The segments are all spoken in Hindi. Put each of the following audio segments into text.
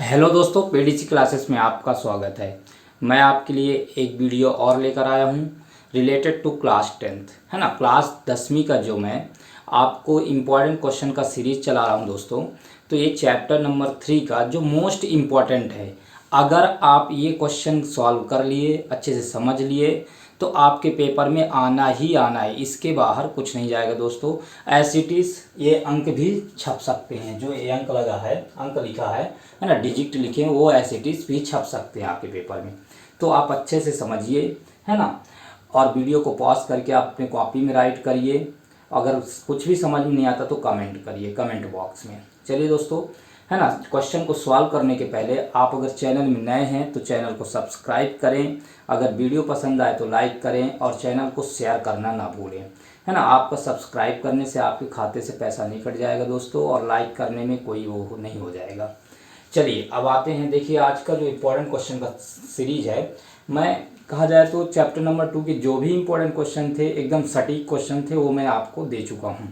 हेलो दोस्तों, पीडीसी क्लासेस में आपका स्वागत है। मैं आपके लिए एक वीडियो और लेकर आया हूँ रिलेटेड टू क्लास 10th, है ना। क्लास 10वीं का जो मैं आपको इम्पॉर्टेंट क्वेश्चन का सीरीज़ चला रहा हूँ दोस्तों। तो ये चैप्टर नंबर 3 का जो मोस्ट इम्पॉर्टेंट है, अगर आप ये क्वेश्चन सॉल्व कर लिए, अच्छे से समझ लिए, तो आपके पेपर में आना ही आना है, इसके बाहर कुछ नहीं जाएगा दोस्तों। एज इट इज़ ये अंक भी छप सकते हैं, जो ये अंक लगा है, अंक लिखा है ना, डिजिट लिखे हैं, वो एज इट इज़ भी छप सकते हैं आपके पेपर में। तो आप अच्छे से समझिए, है ना। और वीडियो को पॉज करके आप अपने कॉपी में राइट करिए। अगर कुछ भी समझ में नहीं आता तो कमेंट करिए कमेंट बॉक्स में। चलिए दोस्तों, है ना। क्वेश्चन को सॉल्व करने के पहले आप अगर चैनल में नए हैं तो चैनल को सब्सक्राइब करें, अगर वीडियो पसंद आए तो लाइक करें और चैनल को शेयर करना ना भूलें, है ना। आपका सब्सक्राइब करने से आपके खाते से पैसा नहीं कट जाएगा दोस्तों, और लाइक करने में कोई वो नहीं हो जाएगा। चलिए अब आते हैं, देखिए आज का जो इम्पोर्टेंट क्वेश्चन का सीरीज है, मैं कहा जाए तो चैप्टर नंबर 2 के जो भी इम्पोर्टेंट क्वेश्चन थे, एकदम सटीक क्वेश्चन थे, वो मैं आपको दे चुका हूँ।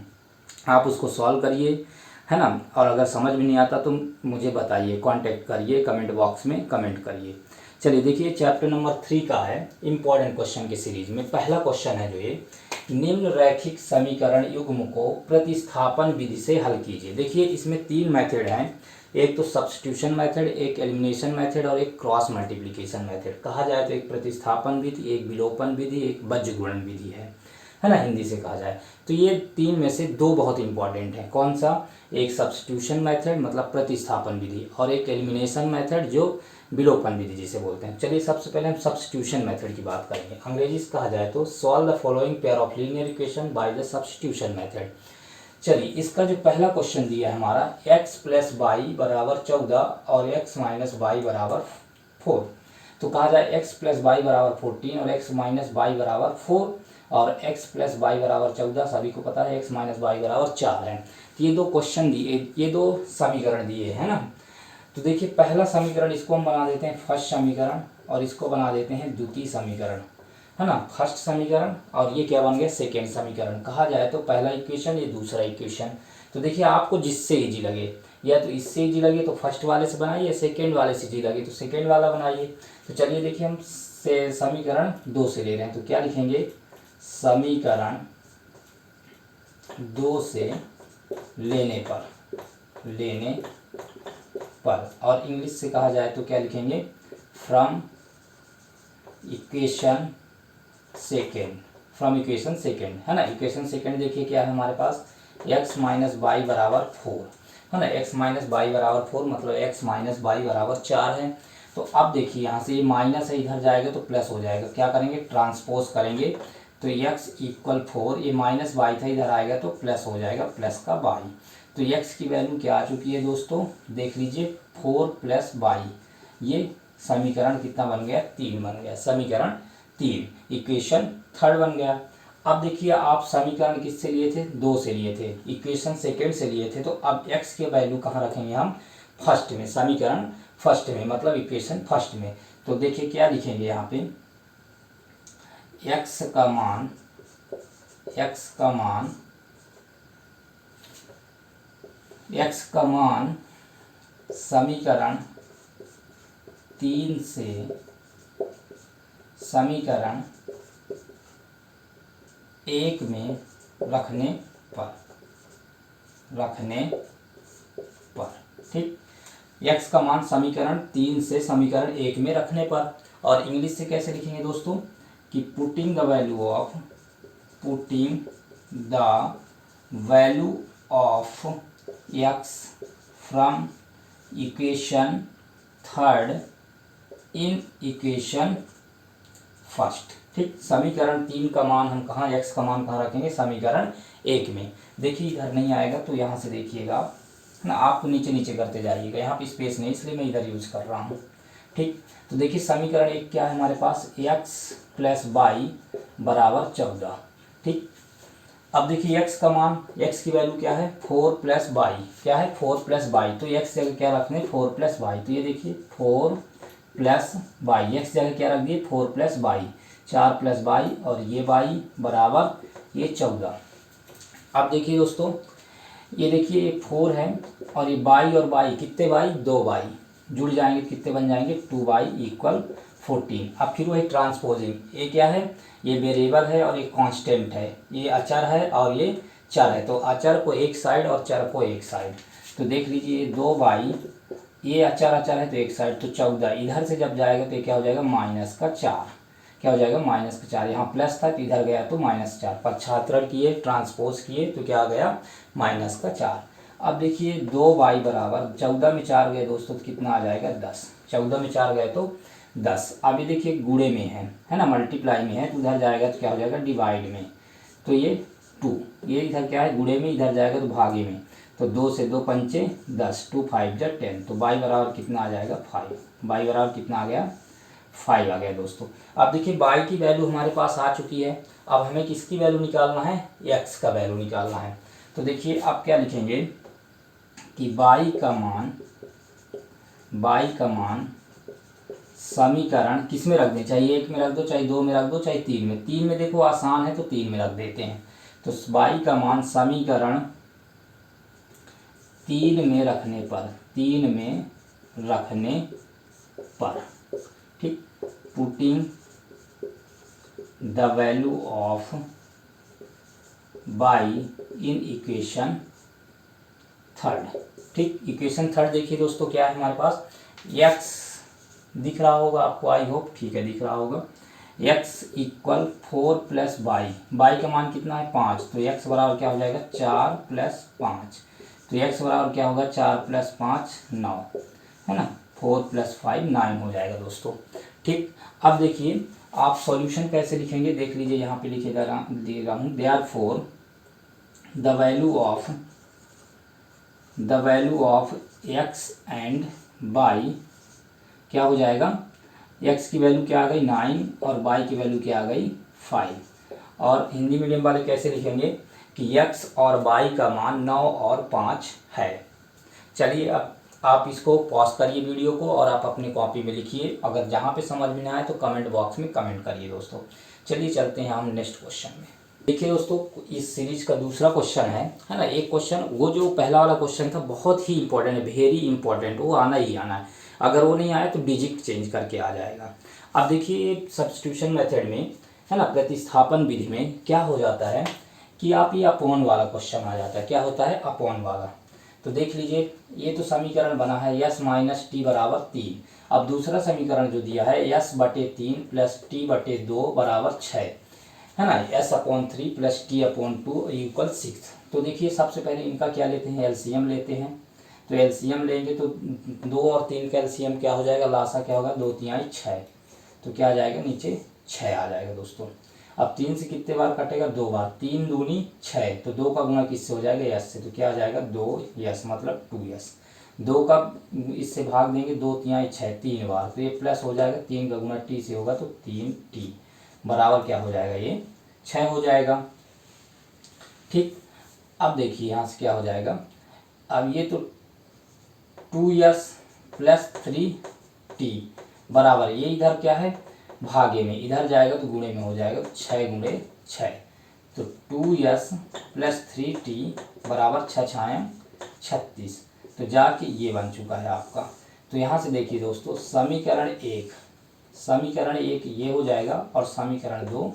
आप उसको सॉल्व करिए, है ना। और अगर समझ में नहीं आता तो मुझे बताइए, कांटेक्ट करिए, कमेंट बॉक्स में कमेंट करिए। चलिए देखिए, चैप्टर नंबर 3 का है इम्पोर्टेंट क्वेश्चन के सीरीज में पहला क्वेश्चन है जो ये, निम्न रैखिक समीकरण युग्म को प्रतिस्थापन विधि से हल कीजिए। देखिए इसमें 3 मेथड हैं, एक तो सब्स्टिट्यूशन मेथड, एक एलिमिनेशन मेथड और एक क्रॉस मल्टीप्लिकेशन मेथड। कहा जाए तो एक प्रतिस्थापन विधि, एक विलोपन विधि, एक बीजगुणन विधि है ना, हिंदी से कहा जाए तो। ये 3 में से 2 बहुत इंपॉर्टेंट हैं। कौन सा? एक सब्स्टिट्यूशन मेथड मतलब प्रतिस्थापन विधि, और एक एलिमिनेशन मेथड जो विलोपन विधि जिसे बोलते हैं। चलिए सबसे पहले हम सब्स्टिट्यूशन मेथड की बात करेंगे। अंग्रेजी से कहा जाए तो solve the following pair of linear equation by the substitution method. चलिए इसका जो पहला क्वेश्चन दिया है हमारा, x प्लस वाई बराबर 14 और x माइनस वाई बराबर 4। तो कहा जाए x प्लस वाई बराबर 14 और x माइनस वाई बराबर 4, और x प्लस वाई बराबर 14 सभी को पता है, x माइनस वाई बराबर 4 है। तो ये 2 क्वेश्चन दिए, ये 2 समीकरण दिए है ना। तो देखिए पहला समीकरण इसको हम बना देते हैं फर्स्ट समीकरण, और इसको बना देते हैं द्वितीय समीकरण, है ना। फर्स्ट समीकरण और ये क्या बन गया, सेकेंड समीकरण। कहा जाए तो पहला इक्वेशन, ये दूसरा इक्वेशन। तो देखिए आपको जिससे इजी लगे, या तो इससे इजी लगे तो फर्स्ट वाले से बनाइए, या सेकेंड वाले से इजी लगे तो सेकेंड वाला बनाइए। तो चलिए देखिए, हम से समीकरण 2 से ले रहे हैं, तो क्या लिखेंगे, समीकरण 2 से लेने पर, और इंग्लिश से कहा जाए तो क्या लिखेंगे, फ्रॉम इक्वेशन सेकेंड, है ना। इक्वेशन सेकेंड देखिए क्या है हमारे पास, x माइनस वाई बराबर 4, है ना। x माइनस वाई बराबर 4 मतलब x माइनस वाई बराबर 4 है। तो अब देखिए यहाँ से ये माइनस है, इधर जाएगा तो प्लस हो जाएगा। क्या करेंगे, ट्रांसपोज करेंगे, तो x इक्वल 4, ये माइनस वाई था, इधर आएगा तो प्लस हो जाएगा, प्लस का वाई। तो x की वैल्यू क्या आ चुकी है दोस्तों, देख लीजिए 4 प्लस वाई, ये समीकरण कितना बन गया, 3 बन गया। समीकरण 3, इक्वेशन थर्ड बन गया। अब देखिए आप समीकरण किससे लिए थे, 2 से लिए थे, इक्वेशन सेकेंड से लिए थे। तो अब x के वैल्यू कहाँ रखेंगे हम, फर्स्ट में, समीकरण फर्स्ट में मतलब इक्वेशन फर्स्ट में। तो देखिए क्या लिखेंगे यहाँ पे, x का मान समीकरण 3 से समीकरण 1 में रखने पर, ठीक। x का मान समीकरण 3 से समीकरण 1 में रखने पर। और इंग्लिश से कैसे लिखेंगे दोस्तों, कि putting the value of x from equation third in equation first, ठीक। समीकरण 3 का मान हम कहाँ, x का मान कहाँ रखेंगे, समीकरण 1 में। देखिए इधर नहीं आएगा तो यहाँ से देखिएगा, है ना, आप नीचे नीचे करते जाइएगा, यहाँ पे स्पेस नहीं इसलिए मैं इधर यूज कर रहा हूँ, ठीक। तो देखिए समीकरण 1 क्या है हमारे पास, x प्लस वाई बराबर 14, ठीक। अब देखिए x का मान, x की वैल्यू क्या है, 4 प्लस वाई, क्या है 4 प्लस वाई, तो x जगह क्या रखने, 4 प्लस वाई। तो ये देखिए 4 प्लस वाई, एक्स जगह क्या रख दिए, 4 प्लस वाई, 4 प्लस वाई, और ये वाई बराबर ये 14। अब देखिए दोस्तों, ये देखिए ये 4 है, और ये वाई और वाई कितने वाई, 2 वाई, जुड़ जाएंगे कितने बन जाएंगे 2y = 14। अब फिर वही ट्रांसपोजिंग, ये क्या है, ये वेरिएबल है और ये कांस्टेंट है, ये अचर है और ये चर है, तो अचर को एक साइड और चर को एक साइड। तो देख लीजिए 2y, ये अचर है तो एक साइड, तो 14 इधर से जब जाएगा तो ये क्या हो जाएगा -4, क्या हो जाएगा -4। यहाँ प्लस था तो इधर गया तो -4, पच्छात्रण किए ट्रांसपोज किए तो क्या आ गया -4। अब देखिए 2y बराबर 14 में 4 गए दोस्तों तो कितना आ जाएगा 10, 14 में 4 गए तो 10। अब ये देखिए गुणे में है ना, मल्टीप्लाई में है तो उधर जाएगा तो क्या हो जाएगा डिवाइड में, तो ये 2, ये इधर क्या है गुणे में, इधर जाएगा तो भागे में, तो 2 से 2 पंचे 10, 2 5 जा 10, तो y बराबर कितना आ जाएगा 5, y बराबर कितना आ गया 5 आ गया दोस्तों। अब देखिए y की वैल्यू हमारे पास आ चुकी है, अब हमें किसकी वैल्यू निकालना है, x का वैल्यू निकालना है। तो देखिए आप क्या लिखेंगे कि y का मान समीकरण किस में रख दें, चाहे 1 में रख दो, चाहे 2 में रख दो, चाहे 3 में, 3 में देखो आसान है तो 3 में रख देते हैं। तो y का मान समीकरण 3 में रखने पर, ठीक, putting the value of y in equation third, ठीक। इक्वेशन थर्ड देखिए दोस्तों क्या है हमारे पास, x दिख रहा होगा आपको, आई होप, ठीक है दिख रहा होगा, x = 4 + y का मान कितना है 5, तो x बराबर क्या हो जाएगा 4 + 5, तो x बराबर क्या होगा 4 + 5 9, है ना, 4 + 5 9 हो जाएगा दोस्तों, ठीक। अब देखिए आप सॉल्यूशन कैसे लिखेंगे, देख लीजिए यहाँ पे लिखे दे रहा हूँ, therefore the value of x and y क्या हो जाएगा, x की वैल्यू क्या आ गई 9 और y की वैल्यू क्या आ गई 5। और हिंदी मीडियम वाले कैसे लिखेंगे कि x और y का मान 9 और 5 है। चलिए अब आप इसको पॉज करिए वीडियो को और आप अपनी कॉपी में लिखिए, अगर जहाँ पे समझ में ना आए तो कमेंट बॉक्स में कमेंट करिए दोस्तों। चलिए चलते हैं हम नेक्स्ट क्वेश्चन में। देखिए दोस्तों इस सीरीज का दूसरा क्वेश्चन है ना, एक क्वेश्चन, वो जो पहला वाला क्वेश्चन था बहुत ही इंपॉर्टेंट है, वेरी इंपॉर्टेंट, वो आना ही आना है, अगर वो नहीं आया तो डिजिट चेंज करके आ जाएगा। अब देखिए सब्स्टिट्यूशन मेथड में, है ना, प्रतिस्थापन विधि में क्या हो जाता है कि आप ये अपॉन वाला क्वेश्चन आ जाता है, क्या होता है अपॉन वाला। तो देख लीजिए ये तो समीकरण बना है s - t = 3। अब दूसरा समीकरण जो दिया है s/3 + t/2 = 6, है ना, s/3 + t/2 = 6। तो देखिए सबसे पहले इनका क्या लेते हैं, एलसीएम लेते हैं, तो एलसीएम लेंगे तो 2 और 3 का एलसीएम क्या हो जाएगा, लासा क्या होगा 2 3 6, तो क्या आ जाएगा नीचे 6 आ जाएगा दोस्तों। अब 3 से कितने बार कटेगा 2 बार, 3 दूनी 6, तो 2 का गुणा किससे हो जाएगा s से, तो क्या आ जाएगा 2s मतलब 2s। 2 का इससे भाग देंगे 2 3 6 3 बार, तो ये प्लस हो जाएगा, 3 का गुणा t से होगा तो 3t बराबर क्या हो जाएगा ये 6 हो जाएगा, ठीक। अब देखिए यहाँ से क्या हो जाएगा, अब ये तो 2s + 3t बराबर, ये इधर क्या है भागे में, इधर जाएगा तो गुणे में हो जाएगा, 6 × 6, तो 2s + 3t बराबर 6 × 6 = 36, तो जाके ये बन चुका है आपका। तो यहाँ से देखिए दोस्तों समीकरण एक ये हो जाएगा और समीकरण 2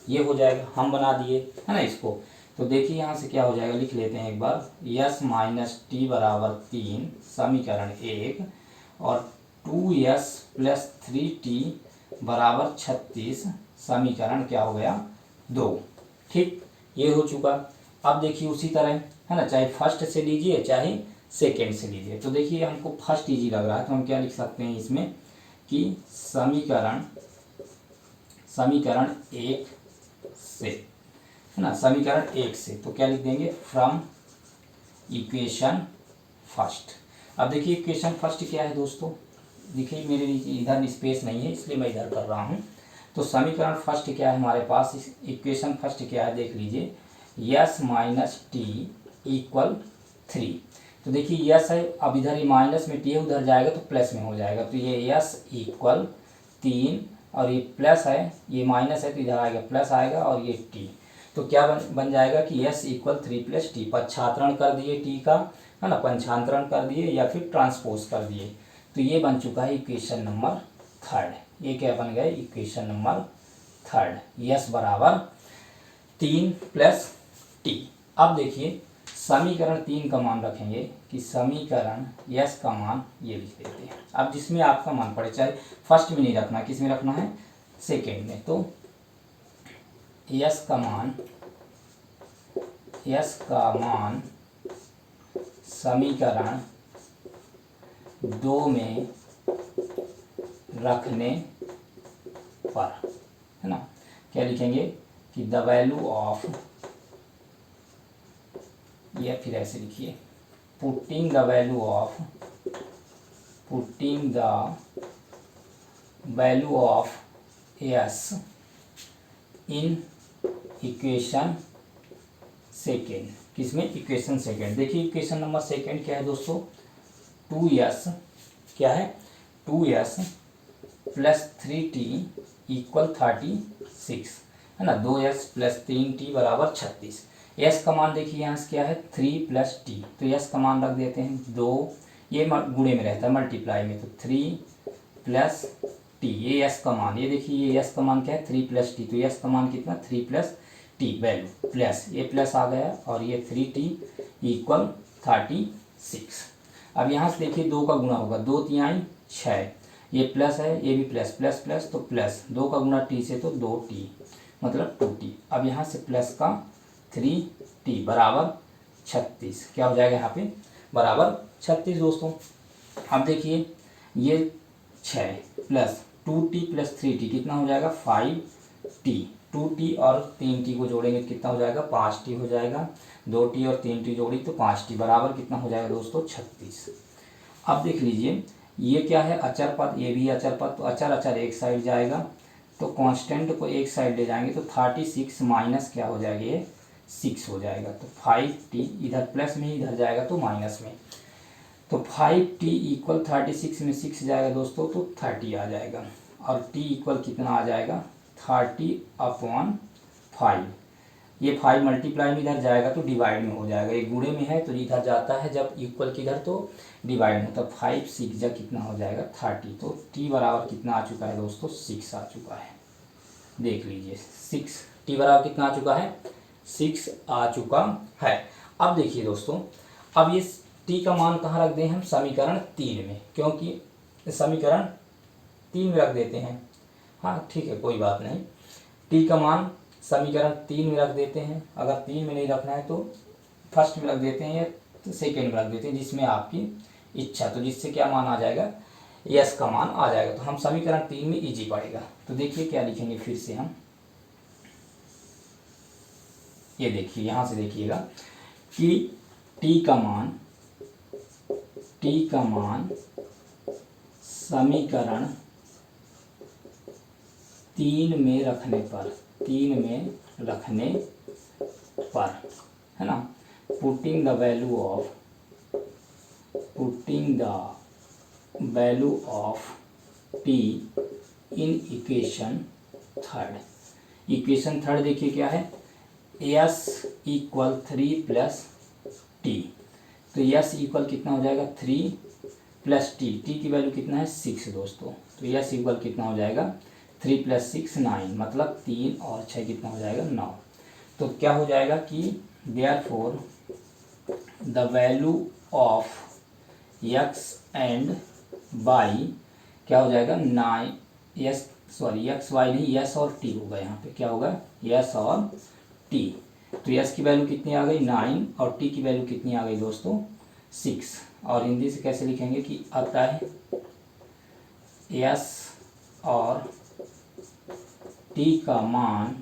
ये हो जाएगा, हम बना दिए है ना इसको। तो देखिए यहाँ से क्या हो जाएगा, लिख लेते हैं एक बार, s - t = 3 समीकरण 1 और 2s + 3t = 36 समीकरण क्या हो गया 2, ठीक, ये हो चुका। अब देखिए उसी तरह, है ना, चाहे फर्स्ट से लीजिए चाहे सेकेंड से लीजिए। तो देखिए हमको फर्स्ट इजी लग रहा है तो हम क्या लिख सकते हैं इसमें कि समीकरण 1 से, है ना, समीकरण 1 से, तो क्या लिख देंगे फ्रॉम इक्वेशन फर्स्ट। अब देखिए इक्वेशन फर्स्ट क्या है दोस्तों, देखिए मेरे इधर स्पेस नहीं है इसलिए मैं इधर कर रहा हूँ। तो समीकरण फर्स्ट क्या है हमारे पास, इक्वेशन फर्स्ट क्या है देख लीजिए, s - t = 3। तो देखिए यस है, अब इधर ये माइनस में टी है, उधर जाएगा तो प्लस में हो जाएगा, तो ये s = 3 और ये प्लस है, ये माइनस है तो इधर आएगा प्लस आएगा और ये t, तो क्या बन जाएगा कि s = 3 + t, पच्छांतरण कर दिए t का, है ना, पंचांतरण कर दिए या फिर ट्रांसपोज कर दिए, तो ये बन चुका है इक्वेशन नंबर थर्ड। ये क्या बन गया, इक्वेशन नंबर थर्ड। यस बराबर 3 प्लस टी। अब देखिए समीकरण 3 का मान रखेंगे कि समीकरण यस का मान ये लिख देते हैं। अब जिसमें आपका मान पड़े, चाहे फर्स्ट में नहीं रखना, किस में रखना है, सेकेंड में। तो यस का मान समीकरण 2 में रखने पर, है ना, क्या लिखेंगे कि द वैल्यू ऑफ, या फिर ऐसे लिखिए putting the value of yes in equation second. किसमें, इक्वेशन सेकेंड। देखिए इक्वेशन नंबर सेकेंड क्या है दोस्तों, 2s, क्या है, 2s प्लस 3t इक्वल 36, है ना। 2s प्लस 3t बराबर 36। s का मान देखिए यहाँ से क्या है, 3 प्लस टी। तो s का मान रख देते हैं 2, ये गुणे में रहता है मल्टीप्लाई में, तो 3 प्लस टी, ये s का मान, ये देखिए ये s का मान क्या है, 3 प्लस टी। तो s का मान कितना, 3 प्लस टी वैल्यू, प्लस ये प्लस आ गया और ये 3t इक्वल 36। अब यहाँ से देखिए 2 का गुणा होगा, 2 तिहाई 6, ये प्लस है, ये भी प्लस, प्लस प्लस तो प्लस, 2 का गुणा टी से तो 2t मतलब 2t। अब यहाँ से प्लस का 3t बराबर 36, क्या हो जाएगा यहाँ पे, बराबर 36 दोस्तों। अब देखिए ये 6 प्लस 2t प्लस 3t कितना हो जाएगा, 5t। 2t और 3t को जोड़ेंगे कितना हो जाएगा, 5t हो जाएगा। 2t और 3t जोड़ी तो 5t बराबर कितना हो जाएगा दोस्तों, 36। अब देख लीजिए ये क्या है, अचर पद, ये भी अचर पद, तो अचर अचर एक साइड जाएगा, तो कांस्टेंट को एक साइड ले जाएंगे तो 36 माइनस क्या हो जाएगा, ये 6 हो जाएगा। तो 5t इधर प्लस में, इधर जाएगा तो माइनस में, तो 5t इक्वल 36 में 6 जाएगा दोस्तों तो 30 आ जाएगा। और t इक्वल कितना आ जाएगा, 30/5। ये 5 मल्टीप्लाई में इधर जाएगा तो डिवाइड में हो जाएगा, ये गुणे में है तो इधर जाता है, जब इक्वल किधर तो डिवाइड में, तो 5 6 जा कितना हो जाएगा 30। तो t बराबर कितना आ चुका है दोस्तों, 6 आ चुका है। देख लीजिए 6, t बराबर कितना आ चुका है, 6 आ चुका है। अब देखिए दोस्तों, अब ये t का मान कहाँ रख दें हम, समीकरण 3 में, क्योंकि समीकरण 3 में रख देते हैं। हाँ ठीक है, कोई बात नहीं, t का मान समीकरण 3 में रख देते हैं। अगर 3 में नहीं रखना है तो फर्स्ट में रख देते हैं या तो सेकेंड में रख देते हैं, जिसमें आपकी इच्छा, तो जिससे क्या मान आ जाएगा, यस का मान आ जाएगा। तो हम समीकरण 3 में इजी पड़ेगा। तो देखिए क्या लिखेंगे फिर से हम, ये देखिए यहाँ से देखिएगा कि t का मान समीकरण 3 में रखने पर, है ना, putting the value of t in equation third देखिए क्या है, s इक्वल 3 प्लस टी। तो s इक्वल कितना हो जाएगा, 3 प्लस टी, की वैल्यू कितना है 6 दोस्तों। तो s इक्वल कितना हो जाएगा, 3 प्लस 6 9, मतलब 3 और 6 कितना हो जाएगा 9। तो क्या हो जाएगा कि therefore the value of x and y क्या हो जाएगा 9, x y नहीं, s और t होगा। यहाँ पे क्या होगा, s और t। तो s की वैल्यू कितनी आ गई 9 और t की वैल्यू कितनी आ गई दोस्तों 6। और हिंदी से कैसे लिखेंगे कि अतः s और t का मान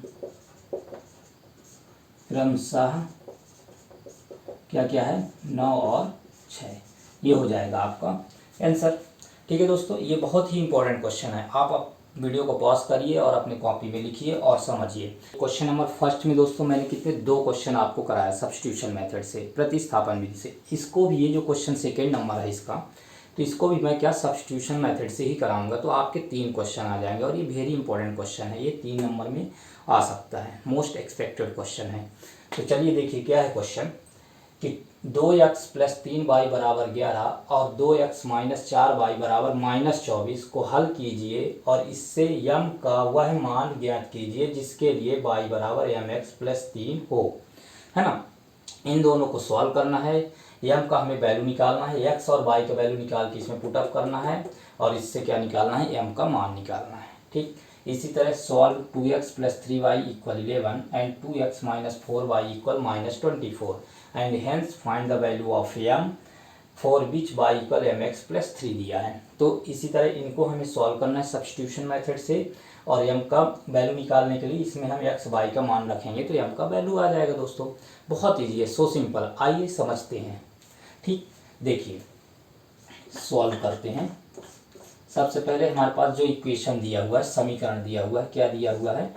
क्रमशः क्या क्या है 9 और 6, ये हो जाएगा आपका आंसर। ठीक है दोस्तों, ये बहुत ही इंपॉर्टेंट क्वेश्चन है। आप वीडियो को पॉज करिए और अपने कॉपी में लिखिए और समझिए। क्वेश्चन नंबर फर्स्ट में दोस्तों मैंने कितने 2 क्वेश्चन आपको कराया सब्स्टिट्यूशन मेथड से, प्रतिस्थापन विधि से। इसको भी, ये जो क्वेश्चन सेकेंड नंबर है इसका, तो इसको भी मैं क्या सब्स्टिट्यूशन मेथड से ही कराऊंगा। तो आपके 3 क्वेश्चन आ जाएंगे और ये वेरी इंपॉर्टेंट क्वेश्चन है, ये 3 नंबर में आ सकता है, मोस्ट एक्सपेक्टेड क्वेश्चन है। तो चलिए देखिए क्या है क्वेश्चन। कि 2x प्लस 3y बराबर 11 और 2x माइनस 4y बराबर माइनस 24 को हल कीजिए और इससे यम का वह मान ज्ञात कीजिए जिसके लिए y बराबर mx प्लस 3 हो, है ना। इन दोनों को सॉल्व करना है, यम का हमें वैल्यू निकालना है, x और y का वैल्यू निकाल के इसमें पुटअप करना है और इससे क्या निकालना है, m का मान निकालना है। ठीक, इसी तरह solve 2x plus 3y equal 11 and 2x minus 4y equal minus 24 and hence find the value of m for which y equal mx plus 3 दिया है। तो इसी तरह इनको हमें सॉल्व करना है सब्स्टिट्यूशन मेथड से और m का वैल्यू निकालने के लिए इसमें हम x y का मान रखेंगे तो m का वैल्यू आ जाएगा। दोस्तों बहुत ईजी है, सो सिंपल। आइए समझते हैं। ठीक, देखिए सॉल्व करते हैं। सबसे पहले हमारे पास जो इक्वेशन दिया हुआ है, समीकरण दिया हुआ है, क्या दिया हुआ है,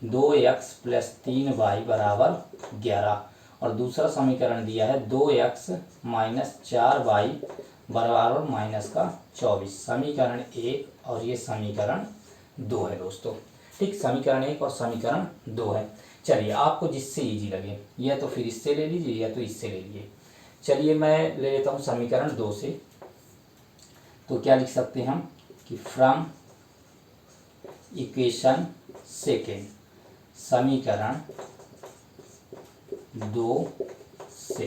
2x प्लस 3y बराबर 11 और दूसरा समीकरण दिया है 2x माइनस 4y बराबर माइनस का 24। समीकरण 1 और ये समीकरण 2 है दोस्तों। ठीक, समीकरण 1 और समीकरण 2 है। चलिए आपको जिससे इजी लगे, या तो फिर इससे ले लीजिए या तो इससे ले लीजिए। चलिए मैं ले लेता हूँ समीकरण 2 से। तो क्या लिख सकते हैं हम कि फ्रॉम इक्वेशन सेकेंड, समीकरण 2 से,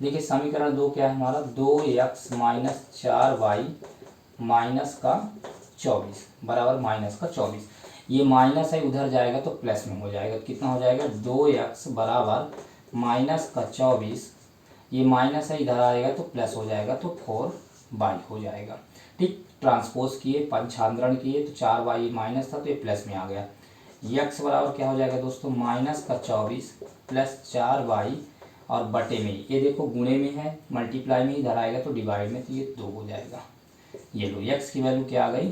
देखिए समीकरण 2 क्या है हमारा, 2x माइनस 4y माइनस का 24 बराबर माइनस का 24। ये माइनस है, उधर जाएगा तो प्लस में हो जाएगा। कितना हो जाएगा, 2x बराबर माइनस का 24, ये माइनस है, इधर आएगा तो प्लस हो जाएगा तो 4y हो जाएगा। ठीक, ट्रांसपोज किए, पंचांतरण किए तो 4y माइनस था तो ये प्लस में आ गया। x बराबर क्या हो जाएगा दोस्तों, माइनस का 24 प्लस 4y और बटे में, ये देखो गुणे में है, मल्टीप्लाई में इधर आएगा तो डिवाइड में, तो ये 2 हो जाएगा। ये लो x की वैल्यू क्या आ गई,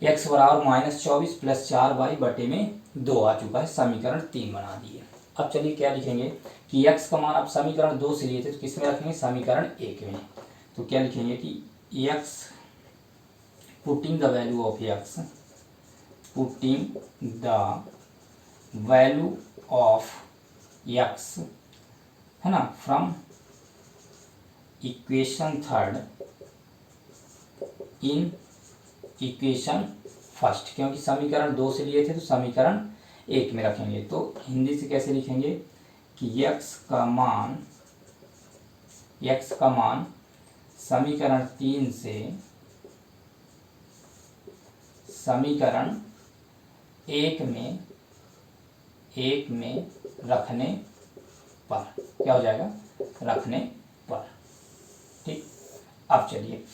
x बराबर माइनस 24 प्लस 4y बटे में 2 आ चुका है। समीकरण 3 बना दिए। अब चलिए क्या लिखेंगे कि x का मान, अब समीकरण 2 से लिए थे तो किस में रखेंगे, समीकरण 1 में। तो क्या लिखेंगे कि x putting the value of x, putting the value of x, है ना, from equation third in equation first, क्योंकि समीकरण 2 से लिए थे तो समीकरण 1 में रखेंगे। तो हिंदी से कैसे लिखेंगे कि x का मान समीकरण 3 से समीकरण 1 में रखने पर क्या हो जाएगा, रखने पर। ठीक, अब चलिए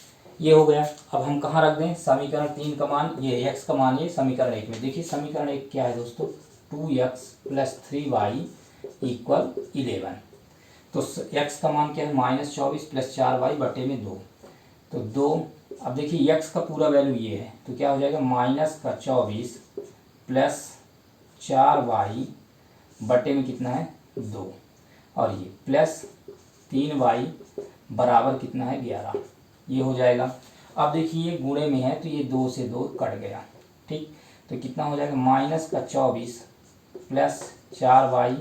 ये हो गया। अब हम कहाँ रख दें, समीकरण 3 का मान, ये x का मान ये समीकरण 1 में। देखिए समीकरण 1 क्या है दोस्तों, 2x प्लस 3y इक्वल 11। तो x का मान क्या है, माइनस 24 प्लस 4y बटे में 2। तो 2, अब देखिए x का पूरा वैल्यू ये है तो क्या हो जाएगा, माइनस का 24 प्लस 4y बटे में कितना है, 2, और ये प्लस 3y बराबर कितना है, 11। ये हो जाएगा। अब देखिए ये गुणे में है तो ये 2 से 2 कट गया। ठीक, तो कितना हो जाएगा, माइनस का 24 प्लस 4y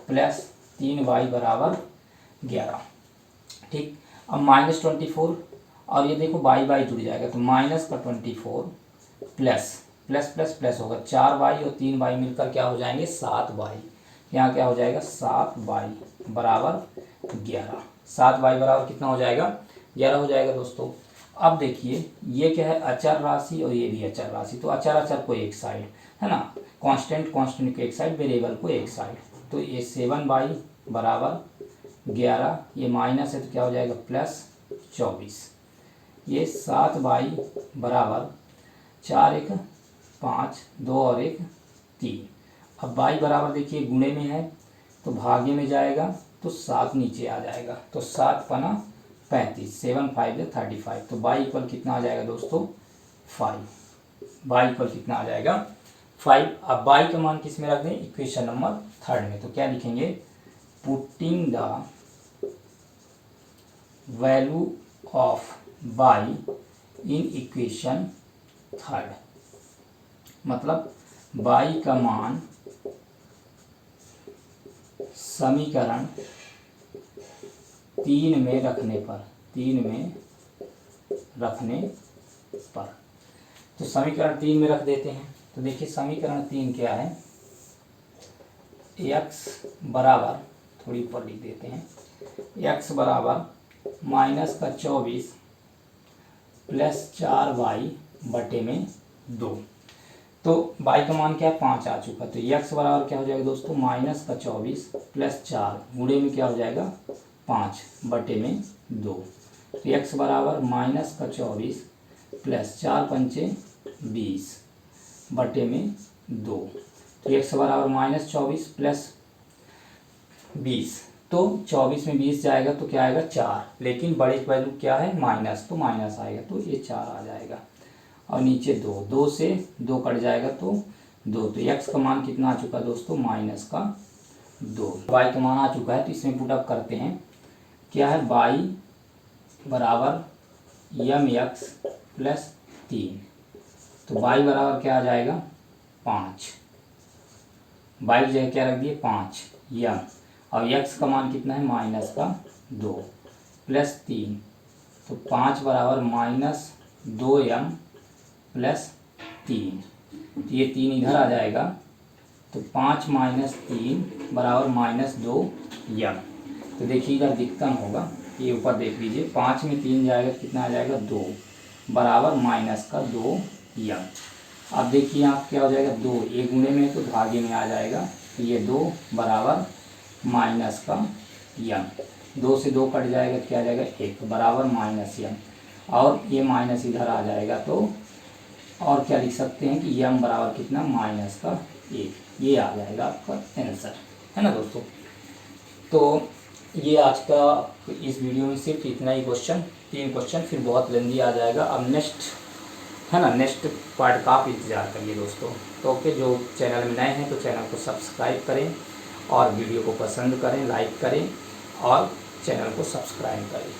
प्लस 3y बराबर 11। ठीक, अब माइनस 24 और ये देखो y जुड़ जाएगा तो माइनस का 24 प्लस प्लस प्लस प्लस होगा, 4y और 3y मिलकर क्या हो जाएंगे, 7y। यहाँ क्या हो जाएगा, 7y बराबर 11। 7y बराबर कितना हो जाएगा, 11 हो जाएगा दोस्तों। अब देखिए ये क्या है, अचर राशि और ये भी अचर राशि, तो अचर अचर को एक साइड, है ना, कांस्टेंट कांस्टेंट को एक साइड, वेरिएबल को एक साइड। तो ये 7y बराबर 11, ये माइनस है तो क्या हो जाएगा, प्लस 24। ये 7y बराबर 4 1 5, 2 और 1 3। अब y बराबर देखिए गुणे में है तो भागे में जाएगा तो 7 नीचे आ जाएगा, तो 7 पना 35, 7 5 35। तो y इक्वल कितना आ जाएगा दोस्तों, 5। y इक्वल कितना आ जाएगा, 5। अब y का मान किस में रख दें, इक्वेशन नंबर 3 में। तो क्या लिखेंगे, putting the value of y in equation 3, मतलब y का मान समीकरण 3 में रखने पर, 3 में रखने पर। तो समीकरण 3 में रख देते हैं। तो देखिए समीकरण 3 क्या है, x बराबर, थोड़ी ऊपर लिख देते हैं, x बराबर -24 प्लस 4y बटे में 2। तो y का मान क्या है, 5 आ चुका। तो x बराबर क्या हो जाएगा दोस्तों, -24 प्लस 4 गुणे में क्या हो जाएगा 5 बटे में 2। तो x बराबर -24 प्लस 4 पंचे 20 बटे में 2। तो x बराबर -24 प्लस 20, तो 24 में 20 जाएगा तो क्या आएगा 4, लेकिन बड़ी वैल्यू क्या है माइनस, तो माइनस आएगा, तो ये 4 आ जाएगा। और नीचे 2, 2 से 2 कट जाएगा तो 2। तो x का मान कितना आ चुका है दोस्तों, -2। y का मान आ चुका है, तो इसमें पुटअप करते हैं। क्या है, y बराबर mx प्लस 3। तो y बराबर क्या आ जाएगा 5, y की जगह क्या रख दिए 5 यम, और x का मान कितना है -2 प्लस 3। तो 5 बराबर -2m प्लस 3। तो ये 3 इधर आ जाएगा, तो 5 - 3 बराबर -2m। तो देखिए इधर दिक्कत होगा, ये ऊपर देख लीजिए, 5 में 3 जाएगा कितना आ जाएगा 2 बराबर -2m। अब देखिए यहाँ क्या हो जाएगा 2, एक गुणे में तो भागे में आ जाएगा, तो ये 2 बराबर -m। 2 से 2 कट जाएगा, क्या आ जाएगा 1 बराबर -m, और ये माइनस इधर आ जाएगा। तो और क्या लिख सकते हैं कि m बराबर कितना -1, ये आ जाएगा आपका आंसर, है ना दोस्तों। तो ये आज का इस वीडियो में सिर्फ इतना ही क्वेश्चन, 3 क्वेश्चन, फिर बहुत जल्दी आ जाएगा। अब नेक्स्ट, है ना, नेक्स्ट पार्ट का आप इंतज़ार करिए दोस्तों। तो ओके, जो चैनल में नए हैं तो चैनल को सब्सक्राइब करें, और वीडियो को पसंद करें, लाइक करें, और चैनल को सब्सक्राइब करें।